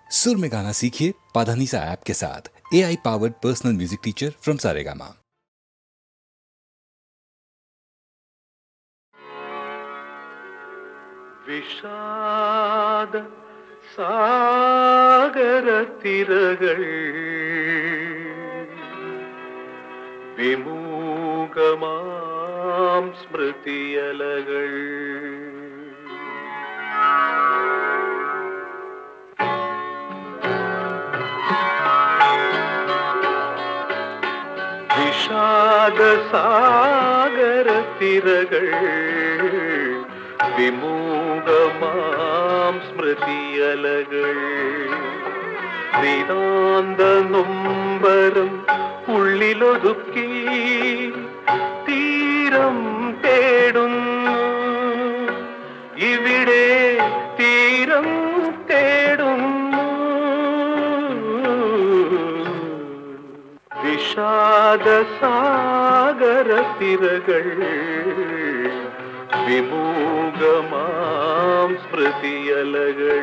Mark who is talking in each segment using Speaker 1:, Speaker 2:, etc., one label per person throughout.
Speaker 1: सुर में गाना सीखिए पाधानीसा ऐप के साथ। AI powered personal music teacher from Saregama.
Speaker 2: विषाद सागर तिरകൾ വിമൂകമാം സ്മൃതിയലകൾ വിഷാദ സാഗര തിരകൾ വിമൂകമാം സ്മൃതിയലകൾ നിതാന്ത നൊമ്പരം ഉള്ളിലൊതുക്കി തീരം തേടുന്നു ഇവിടെ തീരം തേടുന്നു വിഷാദ സാഗര തിരകൾ വിമൂകമാം സ്മൃതിയലകൾ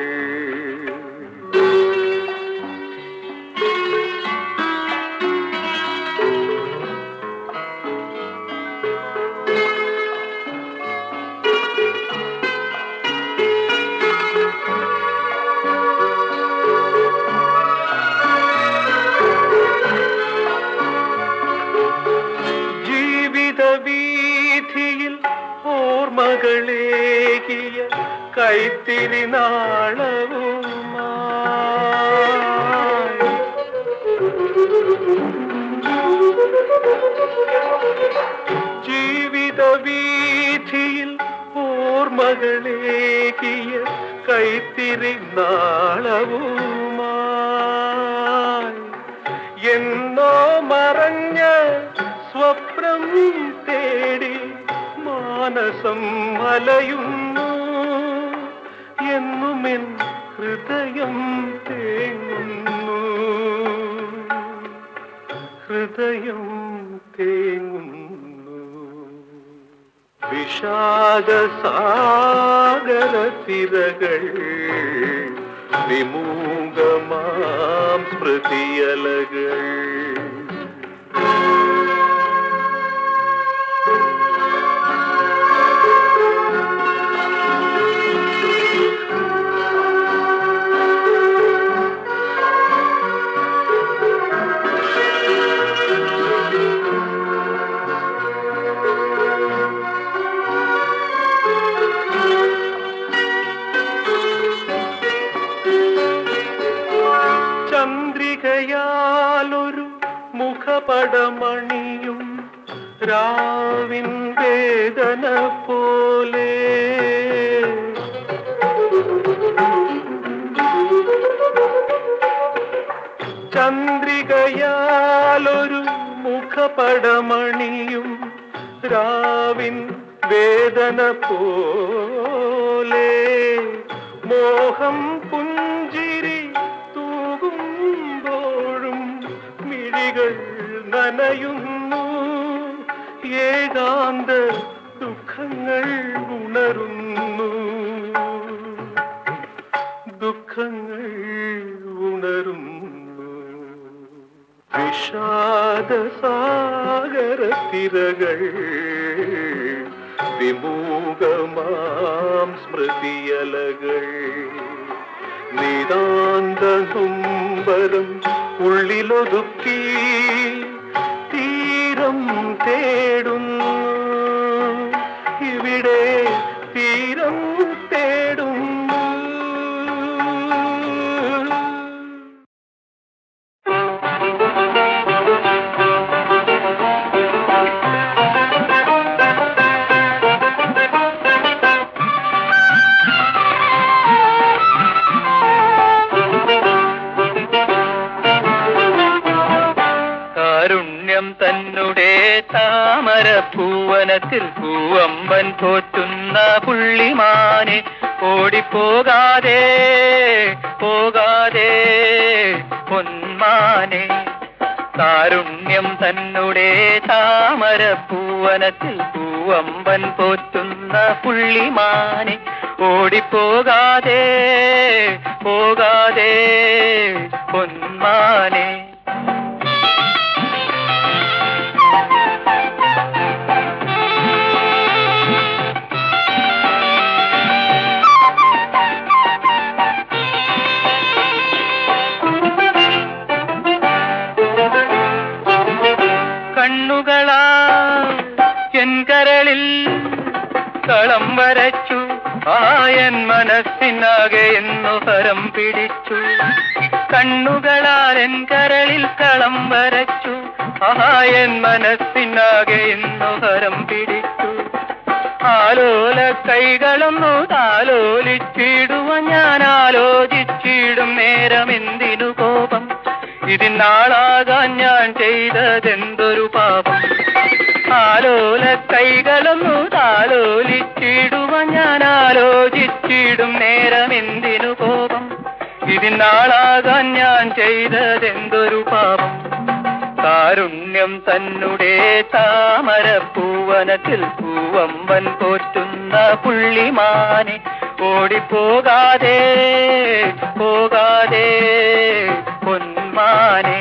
Speaker 2: ഓർമ്മകളേകിയ കൈത്തിരി നാളവുമായി ജീവിത വീഥിയിൽ ഓർമ്മകളേകിയ കൈത്തിരി നാളവുമായി എന്നോ മറഞ്ഞ സ്വപ്നം തേടി മാനസം അലയുന്നു എന്നുമെൻ ഹൃദയം തേങ്ങുന്നു ഹൃദയം തേങ്ങുന്നു വിഷാദ സാഗര തിരകൾ വിമൂകമാം സ്മൃതിയലകൾ ചന്ദ്രികയാലൊരു മുഖപടമണിയും രാവിൻ വേദന പോലെ ചന്ദ്രികയാലൊരു മുഖപടമണിയും രാവിൻ വേദന പോലെ മോഹം പുഞ്ചിരി തൂകുമ്പോഴും മിഴികൾ നനയുന്നു ഏകാന്ത ദുഃഖങ്ങൾ ഉണരുന്നു ദുഃഖങ്ങൾ ഉണരുന്നു വിഷാദ സാഗര തിരകൾ വിമൂകമാം സ്മൃതിയലകൾ നിതാന്ത നൊമ്പരം ഉള്ളിലൊതുക്കി തീരം തേടുന്നു ഇവിടെ തീരം തേടുന്നു
Speaker 3: തന്നെ താമരപ്പൂവനത്തിൽ പൂവമ്പൻ പോറ്റുന്ന പുള്ളിമാനെ ഓടിപ്പോകാതെ പോകാതെ പൊന്മാനെ കാരുണ്യം തന്നെ താമരപ്പൂവനത്തിൽ പൂവമ്പൻ പോറ്റുന്ന പുള്ളിമാനെ ഓടിപ്പോകാതെ പോകാതെ പൊന്മാനെ. കണ്ണുകളാ എൻ കരളിൽ കളം വരച്ചു, ആയൻ മനസ്സിനാകെ എന്നു ഹരം പിടിച്ചു. കണ്ണുകളാൽ എൻ കരളിൽ കളം വരച്ചു, ആയൻ മനസ്സിനാകെ എന്നു ഹരം പിടിച്ചു. ആലോല കൈകളൊന്നു താലോലിച്ചിടുവ ഞാൻ ആലോചിച്ചിടും നേരം എന്തിനു കോപം, ഇതിനാളാകാൻ ഞാൻ ചെയ്തതെന്തൊരു പാപം. ആലോല കൈകളൊന്നു താലോലിച്ചിടുവ ഞാൻ ആലോചിച്ചിടും നേരം എന്തിനു കോപം, ഇതിനാളാകാൻ ഞാൻ ചെയ്തതെന്തൊരു പാപം. കാരുണ്യം തന്നെ താമരപ്പൂവനത്തിൽ പൂവമ്പൻ പോറ്റുന്ന പുള്ളിമാനെ, ഓടിപ്പോകാതെ പോകാതെ പൊന്മാനെ.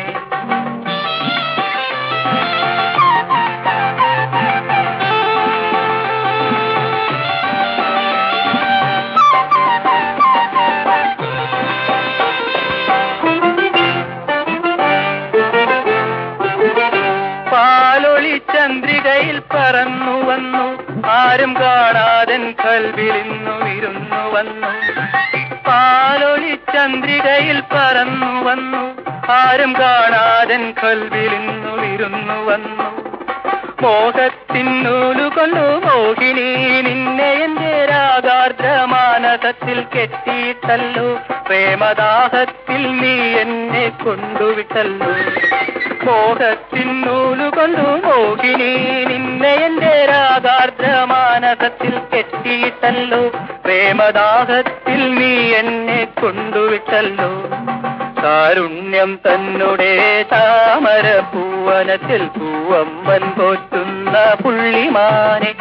Speaker 3: ചന്ദ്രികയിൽ പറന്നു വന്നു, ആരും കാണാതൻ കൽവിലിന്നു വിരുന്നു വന്നു. പാലൊളി ചന്ദ്രികയിൽ പറന്നു വന്നു, ആരും കാണാതൻ കൽവിലിന്നു വിരുന്നു വന്നു. മോഹത്തിന്നൂലുകൊണ്ടു മോഹിനി നിന്നെ എന്റെ രാഗാർദ്രമാനസത്തിൽ കെട്ടിയിട്ടല്ലോ, പ്രേമദാഹത്തിൽ നീ എന്നെ കൊണ്ടുവിട്ടല്ലോ. മോഹത്തിന്നൂലുകൊണ്ടു മോഹിനി നിന്നെ എന്റെ രാഗാർദ്രമാനസത്തിൽ കെട്ടിയിട്ടല്ലോ, പ്രേമദാഹത്തിൽ നീ എന്നെ കൊണ്ടുവിട്ടല്ലോ. കാരുണ്യം തന്നെ താമരപ്പൂവനത്തിൽ പൂവമ്പൻ പോറ്റുന്ന പുള്ളിമാനെ,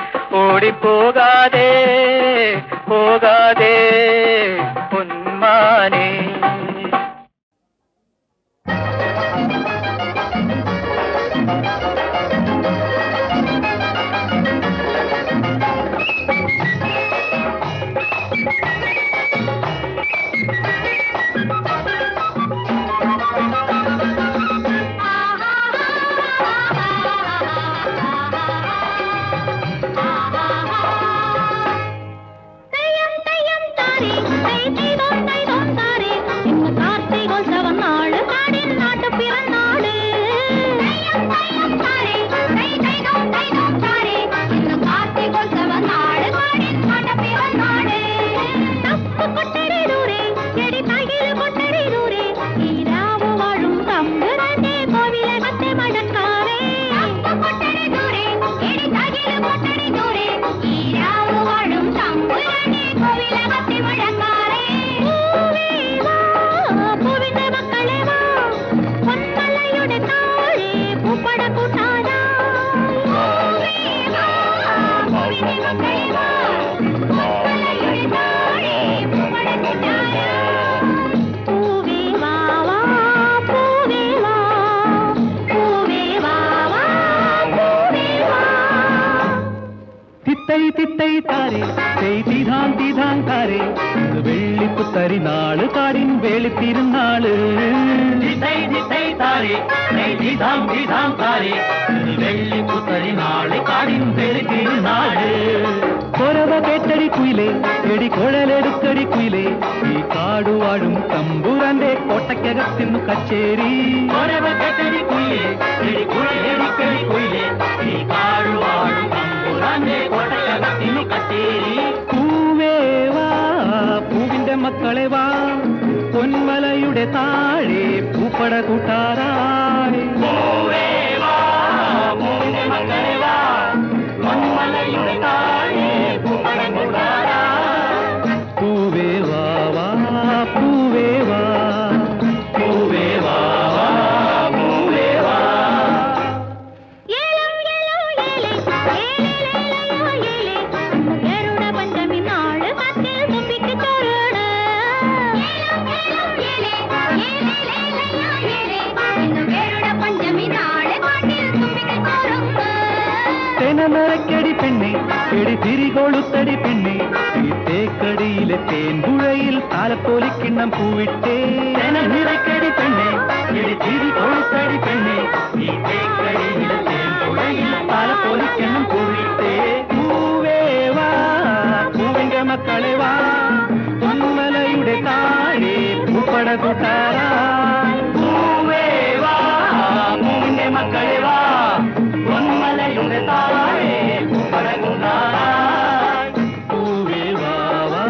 Speaker 3: ഓടിപ്പോകാതെ പോകാതെ പൊന്മാനെ.
Speaker 4: തിത്തൈ താരേ തിധാം താരേ, വെള്ളിപ്പുത്തരി നാള് കാടിൻ വേളിത്തിരുന്നാള്. തിത്തൈ താരേ തിധാം താരേ, വെള്ളിപ്പുത്തരി നാള് കാടിൻ വേളിത്തിരുന്നാള്. കൊരവ കേട്ടടി കുയിലേ എടി കുഴലെടുക്കടി കുയിലേ, ഈ കാടുവാഴും തമ്പുരാന്റെ കോട്ടയ്ക്കകത്തിന്നു കച്ചേരി. കൊരവ കേട്ടടി കുയിലേ എടി കുഴലെടുക്കടി കുയിലേ, ഈ കാടുവാഴും തമ്പുരാന്റെ കോട്ടയ്ക്കകത്തിന്നു കച്ചേരി. പൂവേ വാ പൂവിന്റെ മക്കളെ വാ, പൊന്മലയുടെ താഴെ പൂപ്പട കൂട്ടാറായി. പൂവേ വാ പൂവിന്റെ മക്കളെ വാ, പൊന്മലയുടെ താഴെ പൂപ്പട കൂട്ടാറായി. പൂവേ വാ വാ പൂവേ വാ, പൂവേ വാ പൂവേ വാ.
Speaker 5: പഞ്ചമി നാള്
Speaker 4: കൊളുത്തടി പെണ്ണെ ഈ തേക്കടിയിലെ തേൻപുഴയിൽ താലപ്പോലിക്കിണ്ണം പൂവിട്ടേ നിറക്കടി പെണ്ണെ ചിരി കൊളുത്തടി പെണ്ണെ ഈ തേക്കടിയിലെ തേൻപുഴയിൽ താലപ്പോലിക്കിണ്ണം പൂവിട്ടേ പൂവേ വാ പൂവിന്റെ മക്കളെ വാ പൊന്മലയുടെ താഴെ പൂപ്പട കൂട്ടാറാ പൂവേ വാ പൂവിന്റെ മക്കളെ വാ പൊന്മലയുടെ താഴെ പൂപ്പട കൂട്ടാറാ പൂവേ വാ വാ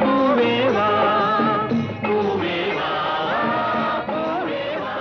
Speaker 4: പൂവേ വാ പൂവേ വാ പൂവേ വാ.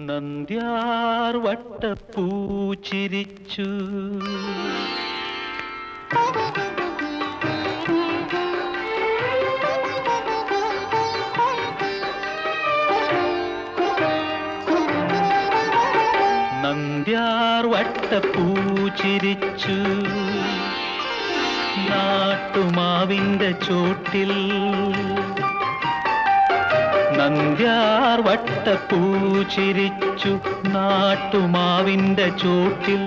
Speaker 4: നന്ദ്യാർ വട്ടപ്പൂ ചിരിച്ചു. നന്ദ്യാർ വട്ടപ്പൂ ചിരിച്ചു. നാട്ടുമാവിന്റെ ചോട്ടിൽ നന്ദ്യാർ വട്ടപ്പൂ ചിരിച്ചു. നാട്ടുമാവിന്റെ ചോട്ടിൽ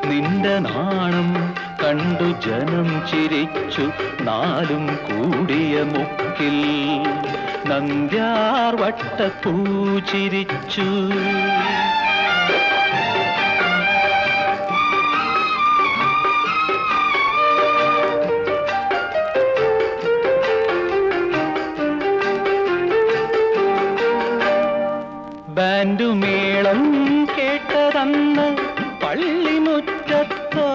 Speaker 4: നിന്റെ നാണം കണ്ടു ജനം ചിരിച്ചു. നാലും കൂടിയ മുക്കിൽ നന്ദ്യാർ വട്ടപ്പൂ ചിരിച്ചു. ബാൻഡുമേളം കേട്ടതന്ന് പള്ളിമുറ്റത്തോ.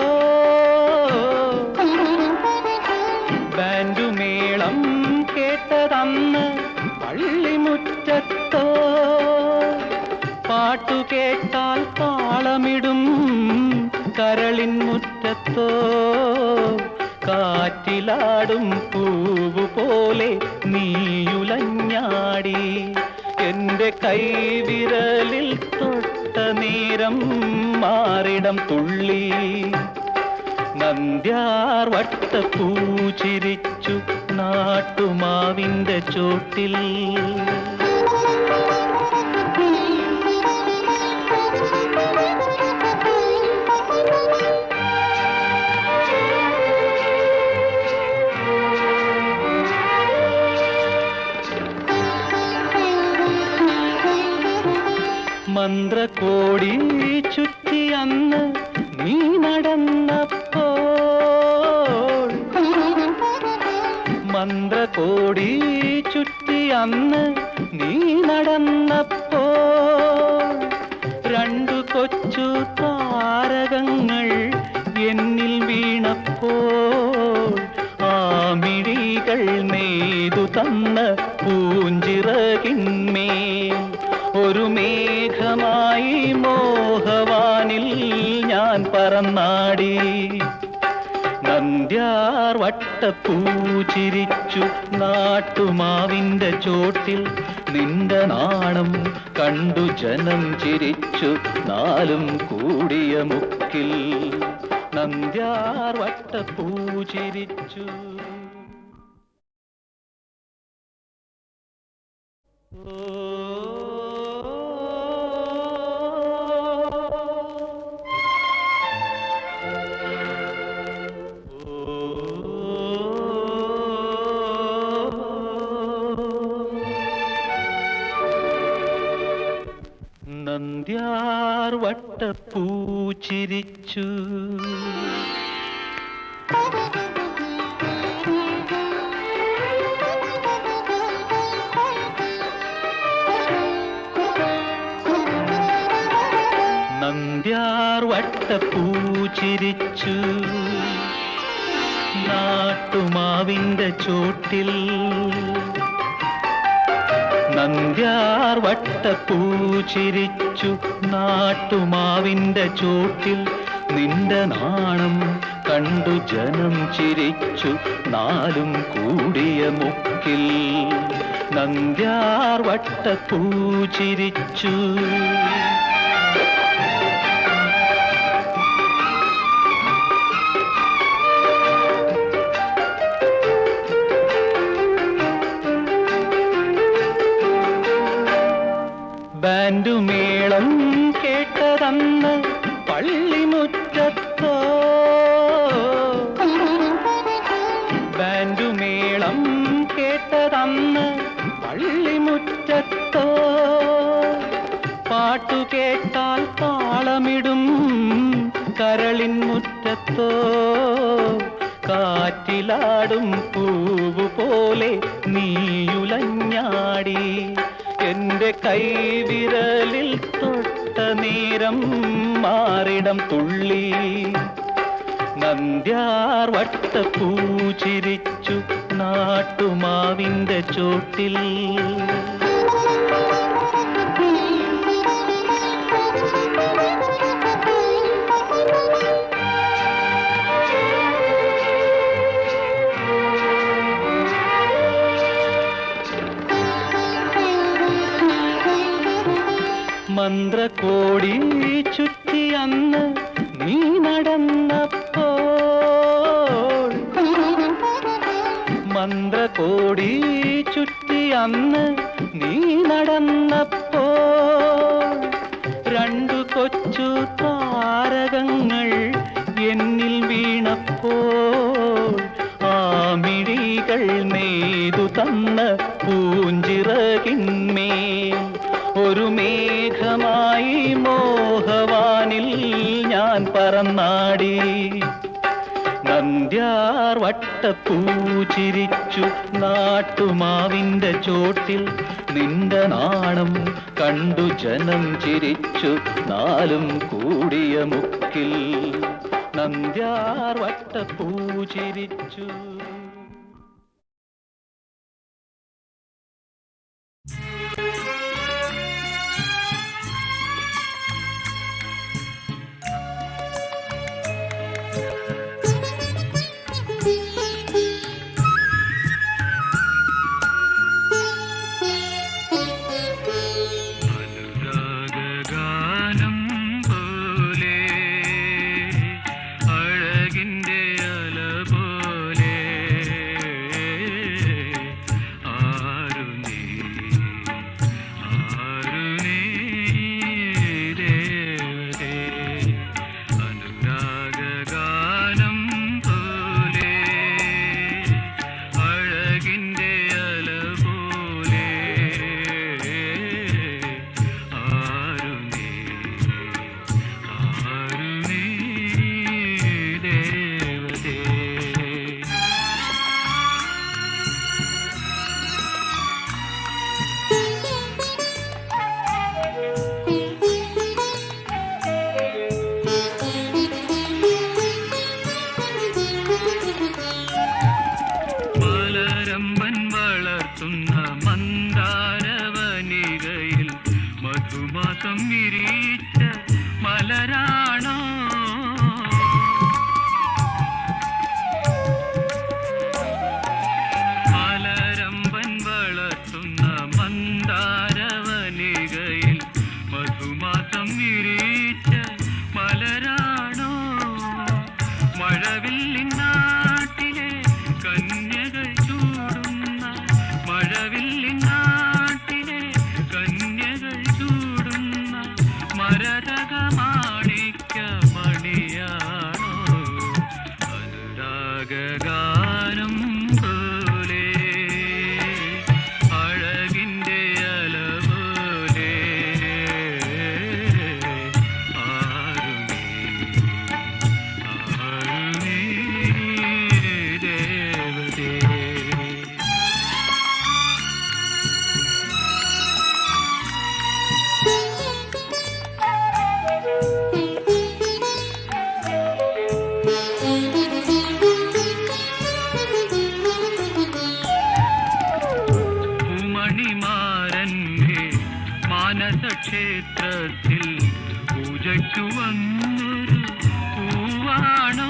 Speaker 4: ബാൻഡുമേളം കേട്ടതന്ന് പള്ളിമുറ്റത്തോ. പാട്ടു കേട്ടാൽ താളമിടും കരളിൻ മുറ്റത്തോ. കാറ്റിലാടും പൂവു പോലെ നീയുലഞ്ഞാടി. എന്റെ കൈവിരലിൽ തൊട്ട നേരം മാറിടം തുള്ളി. നന്ദ്യാർ വട്ടപ്പൂ ചിരിച്ചു. നാട്ടുമാവിന്റെ ചോട്ടിൽ മന്ത്രകോടി ചുറ്റി അന്ന് നീ നടന്നപ്പോൾ. മന്ത്രകോടി ചുറ്റി അന്ന് നീ നടന്നപ്പോൾ. രണ്ടു കൊച്ചു താരകങ്ങൾ എന്നിൽ വീണപ്പോൾ. ആ മിഴികൾ നെയ്തു തന്ന പൂഞ്ചിറകിന്മേൽ ഒരു മേഘമായി മോഹവാനിൽ ഞാൻ പറന്നാടി. നന്ദ്യാർ വട്ടപ്പൂ ചിരിച്ചു. നാട്ടുമാവിന്റെ ചോട്ടിൽ നിന്റെ നാണം കണ്ടു ജനം ചിരിച്ചു. നാലും കൂടിയ മുക്കിൽ നന്ദ്യാർ വട്ടപ്പൂ ചിരിച്ചു. നന്ദ്യാർ വട്ടപ്പൂ ചിരിച്ചു. നന്ദ്യാർ വട്ടപ്പൂ ചിരിച്ചു. നാട്ടുമാവിന്റെ ചോട്ടിൽ നന്ദ്യാർ വട്ടപ്പൂ ചിരിച്ചു. നാട്ടുമാവിന്റെ ചോട്ടിൽ നിന്റെ നാണം കണ്ടു ജനം ചിരിച്ചു. നാലും കൂടിയ മുക്കിൽ നന്ദ്യാർ വട്ടപ്പൂ ചിരിച്ചു. ബാൻഡുമേളം കേട്ടതന്ന് പള്ളിമുറ്റത്തോ. ബാൻഡുമേളം കേട്ടതന്ന് പള്ളിമുറ്റത്തോ. പാട്ടു കേട്ടാൽ താളമിടും കരളിൻ മുറ്റത്തോ. കാറ്റിലാടും പൂവു പോലെ നീയുലഞ്ഞാടി. എന്റെ കൈവിരലിൽ തൊട്ട നേരം മാറിടം തുള്ളി. നന്ദ്യാർ വട്ടപ്പൂ ചിരിച്ചു. നാട്ടുമാവിന്റെ ചോട്ടിൽ മന്ത്രകോടി ചുറ്റി അന്ന് നീ നടന്നപ്പോൾ, മന്ത്രകോടി ചുറ്റി അന്ന് നീ നടന്നപ്പോൾ, രണ്ടു കൊച്ചു താരകങ്ങൾ എന്നിൽ വീണപ്പോൾ, ആ മിഴികൾ നെയ്തു തന്ന പൂഞ്ചിറകിന്മേൽ ഒരു മേഘമായി മോഹവാനിൽ ഞാൻ പറന്നാടി. നന്ദ്യാർ വട്ടപ്പൂ ചിരിച്ചു നാട്ടുമാവിന്റെ ചോട്ടിൽ, നിന്റെ നാണം കണ്ടു ജനം ചിരിച്ചു നാലും കൂടിയ മുക്കിൽ. നന്ദ്യാർ വട്ടപ്പൂ ചിരിച്ചു.
Speaker 5: ക്ഷേത്രത്തിൽ പൂജയ്ക്കു വന്നൊരു പൂവാണോ?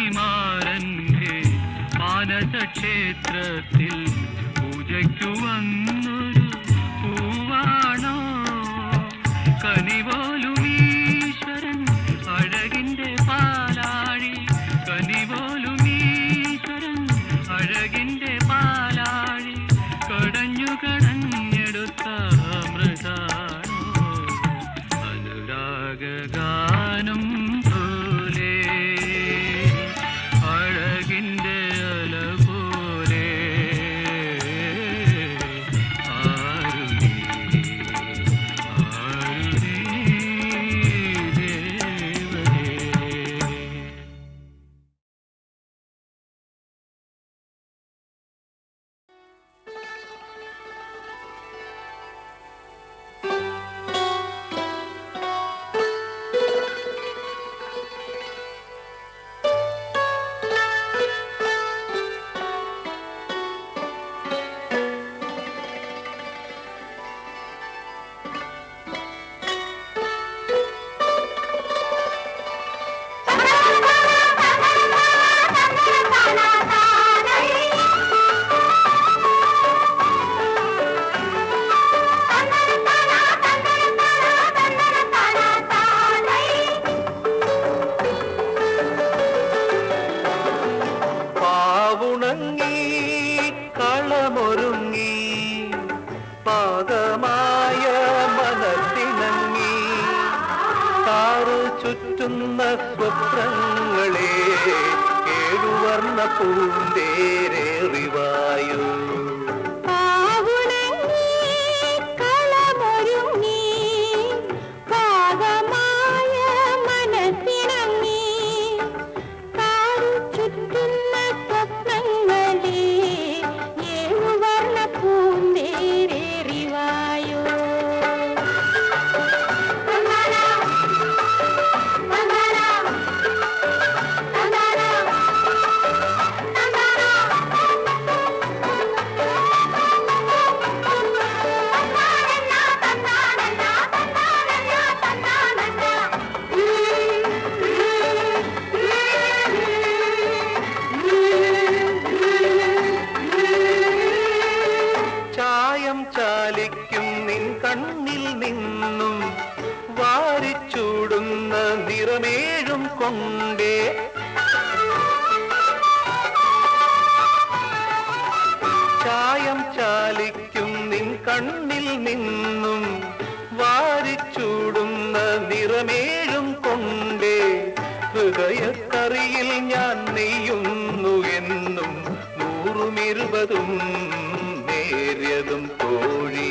Speaker 5: പൂമണിമാരന്റെ മാനസക്ഷേത്രത്തിൽ പൂജയ്ക്കു വന്നൊരു പൂവാണോ? കനിപോലും ഈശ്വരൻ അഴകിന്റെ പാലാഴി, കനിപോലും അഴകിന്റെ പാലാഴി കടഞ്ഞു കടഞ്ഞെടുത്ത അമൃതാണോ? അനുരാഗാനം പോലെ അഴകിന്റെ അല പോലെ ആരുണി ആരുണി
Speaker 2: പാവുണങ്ങി കളമൊരുങ്ങി പാകമായ മനസ്സിണങ്ങി കാറ് ചുറ്റുന്ന സ്വപ്നങ്ങളെ ഏഴുവർണ്ണ പൂന്തേരേറിവായു ചാലിക്കും നിൻ കണ്ണിൽ നിന്നും വാരിച്ചൂടുന്ന നിറമേഴും കൊണ്ടേ ചായം ചാലിക്കും നിൻ കണ്ണിൽ നിന്നും വാരിച്ചൂടുന്ന നിറമേഴും കൊണ്ടേ ഹൃദയക്കറിയിൽ ഞാൻ നെയ്യുന്നു എന്നും 120 നേര്യതും തോഴി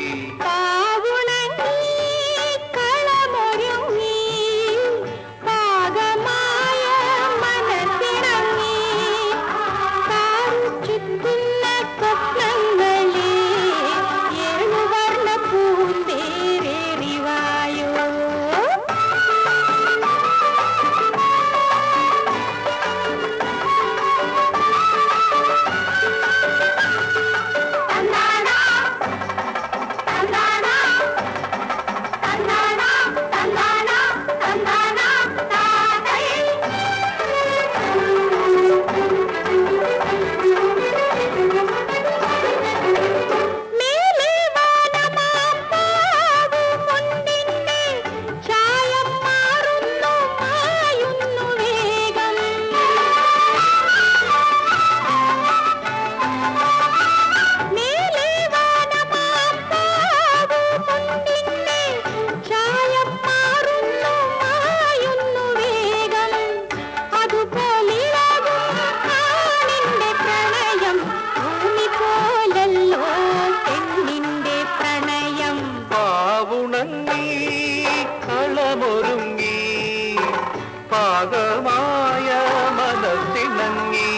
Speaker 2: കളമൊരുങ്ങി പാകമായ മനസ്സിണങ്ങി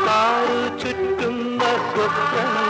Speaker 2: കാറ് ചുറ്റുന്ന സ്വപ്നം